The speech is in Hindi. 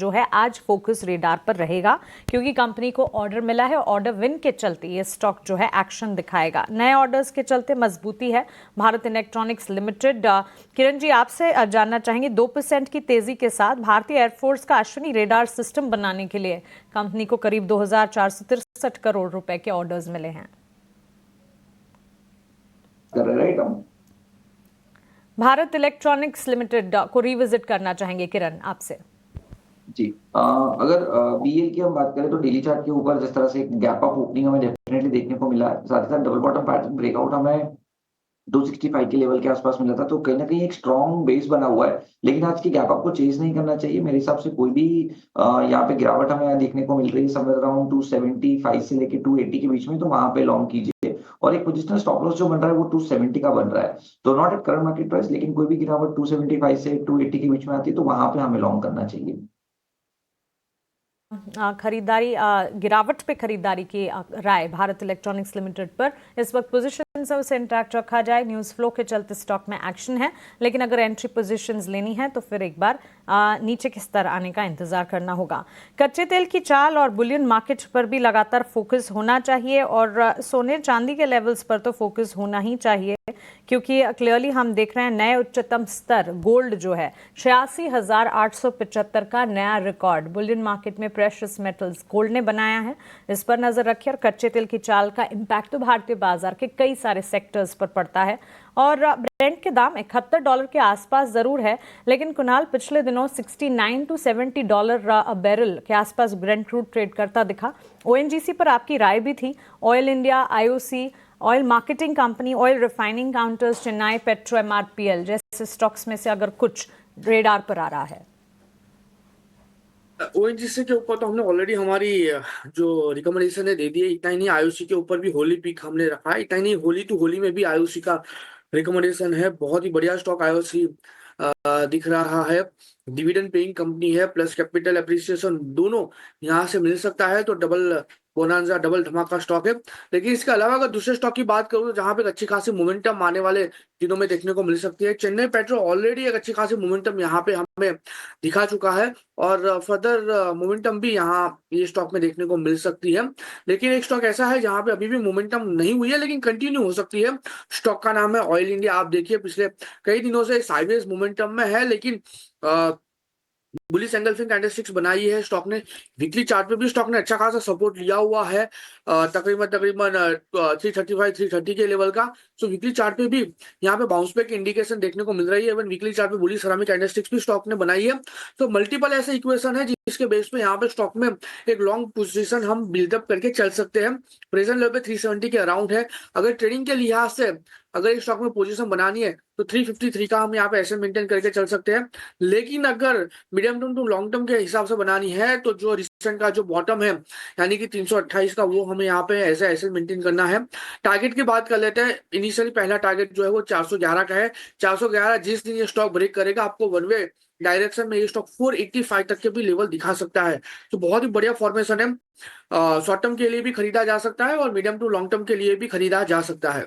जो है आज फोकस रेडार पर रहेगा, क्योंकि कंपनी को ऑर्डर मिला है। ऑर्डर विन के चलते ये स्टॉक जो है एक्शन दिखाएगा। नए ऑर्डर्स के चलते मजबूती है भारत इलेक्ट्रॉनिक्स लिमिटेड। किरण जी, आपसे जानना चाहेंगे, 2% की तेजी के साथ भारतीय एयरफोर्स का अश्विनी रेडार सिस्टम बनाने के लिए कंपनी को करीब 2463 करोड़ रुपए के ऑर्डर्स मिले हैं। भारत इलेक्ट्रॉनिक्स लिमिटेड को रिविजिट करना चाहेंगे किरण आपसे। जी अगर बीएल की हम बात करें तो डेली चार्ट के ऊपर जिस तरह से एक गैप अप ओपनिंग हमें डेफिनेटली देखने को मिला है, साथ ही साथ डबल बॉटम पैटर्न ब्रेकआउट हमें 265 के लेवल के आसपास मिला था, तो कहीं ना कहीं एक स्ट्रॉन्ग बेस बना हुआ है। लेकिन आज की गैप अप को चेज नहीं करना चाहिए मेरे हिसाब से। कोई भी यहाँ पे गिरावट हमें देखने को मिल रही है समवेयर अराउंड 275 से लेके 280 के बीच में, तो वहां पे लॉन्ग कीजिए। और एक पोजिशनल स्टॉप लॉस जो बन रहा है वो 270 का बन रहा है, तो not at current market price, लेकिन कोई भी गिरावट 275 से 280 के बीच में आती है तो वहां पे हमें लॉन्ग करना चाहिए। खरीदारी गिरावट पे खरीदारी की राय भारत इलेक्ट्रॉनिक्स लिमिटेड पर इस वक्त पोजीशन से उसे इंटैक्ट रखा जाए। न्यूज़ फ्लो के चलते स्टॉक में एक्शन है, लेकिन अगर एंट्री पोजीशंस लेनी है तो फिर एक बार नीचे के स्तर आने का इंतजार करना होगा। कच्चे तेल की चाल और बुलियन मार्केट पर भी लगातार फोकस होना चाहिए, और सोने चांदी के लेवल्स पर तो फोकस होना ही चाहिए, क्योंकि क्लियरली हम देख रहे हैं नए उच्चतम स्तर गोल्ड जो है 86,875 का नया रिकॉर्ड बुलियन मार्केट में प्रेशियस मेटल्स गोल्ड ने बनाया है। इस पर नजर रखिए। और कच्चे तेल की चाल का इंपैक्ट तो भारतीय बाजार के कई सारे सेक्टर्स पर पड़ता है, और ब्रेंट के दाम $71 के आसपास जरूर है, लेकिन कुणाल पिछले दिनों 69 to $70 बैरल के आसपास ब्रेंट क्रूड ट्रेड करता दिखा। ओएनजीसी पर आपकी राय भी थी। Oil India, IOC, oil marketing company, oil refining counters, Chennai petro, MRPL जैसे स्टॉक्स में से अगर कुछ रेडार पर आ रहा है। ओएनजीसी के ऊपर तो हमने ऑलरेडी हमारी जो रिकमेंडेशन है दे दी है। इतना ही नहीं, आईओसी के ऊपर भी होली पिक हमने रखा है। इतना ही नहीं, होली टू होली में भी आईओसी का रिकमेंडेशन है। बहुत ही बढ़िया स्टॉक आईओसी दिख रहा है। डिविडेंड पेइंग कंपनी है, प्लस कैपिटल एप्रिसिएशन दोनों यहाँ से मिल सकता है, तो डबल बोनांजा, डबल धमाका स्टॉक है। लेकिन इसके अलावा अगर दूसरे स्टॉक की बात करूँ तो जहां पे अच्छी खासी मोमेंटम आने वाले दिनों में देखने को मिल सकती है, चेन्नई पेट्रो ऑलरेडी एक अच्छी खासी मोमेंटम यहाँ पे हमें दिखा चुका है, और फर्दर मोमेंटम भी यहाँ ये स्टॉक में देखने को मिल सकती है। लेकिन एक स्टॉक ऐसा है जहां पे अभी भी मोमेंटम नहीं हुई है लेकिन कंटिन्यू हो सकती है। स्टॉक का नाम है ऑयल इंडिया। आप देखिए पिछले कई दिनों से साइडवेज मोमेंटम में है, लेकिन बुलिश एंगल्फिंग कैंडलस्टिक्स बनाई है स्टॉक ने। वीकली चार्ट पे भी स्टॉक ने अच्छा खासा सपोर्ट लिया हुआ है, तकरीबन 335 330 के लेवल का। सो वीकली चार्ट पे भी यहाँ पे बाउंस बैक इंडिकेशन देखने को मिल रही है। इवन वीकली चार्ट पे बुलिश सेरामिक कैंडलस्टिक्स भी स्टॉक ने बनाई है। तो मल्टीपल ऐसे इक्वेशन है जिसके बेस पे यहाँ पे स्टॉक में एक लॉन्ग पोजिशन हम बिल्डअप करके चल सकते हैं। प्रेजेंट लेवल पे 370 के अराउंड है। अगर ट्रेडिंग के लिहाज से अगर एक स्टॉक में पोजीशन बनानी है तो 353 का हम यहाँ पे ऐसे मेंटेन करके चल सकते हैं। लेकिन अगर medium term to long term के हिसाब से बनानी है तो जो रिसेंट का जो बॉटम है यानी कि 328 का, वो हमें यहाँ पे ऐसे ऐसे मेंटेन करना है। टारगेट की बात कर लेते हैं। इनिशियली पहला टारगेट जो है वो 411 का है। 411 जिस दिन ये स्टॉक ब्रेक करेगा आपको वन वे डायरेक्शन में ये स्टॉक 485 तक के भी लेवल दिखा सकता है। तो बहुत ही बढ़िया फॉर्मेशन है। शॉर्ट टर्म के लिए भी खरीदा जा सकता है और मीडियम टू लॉन्ग टर्म के लिए भी खरीदा जा सकता है।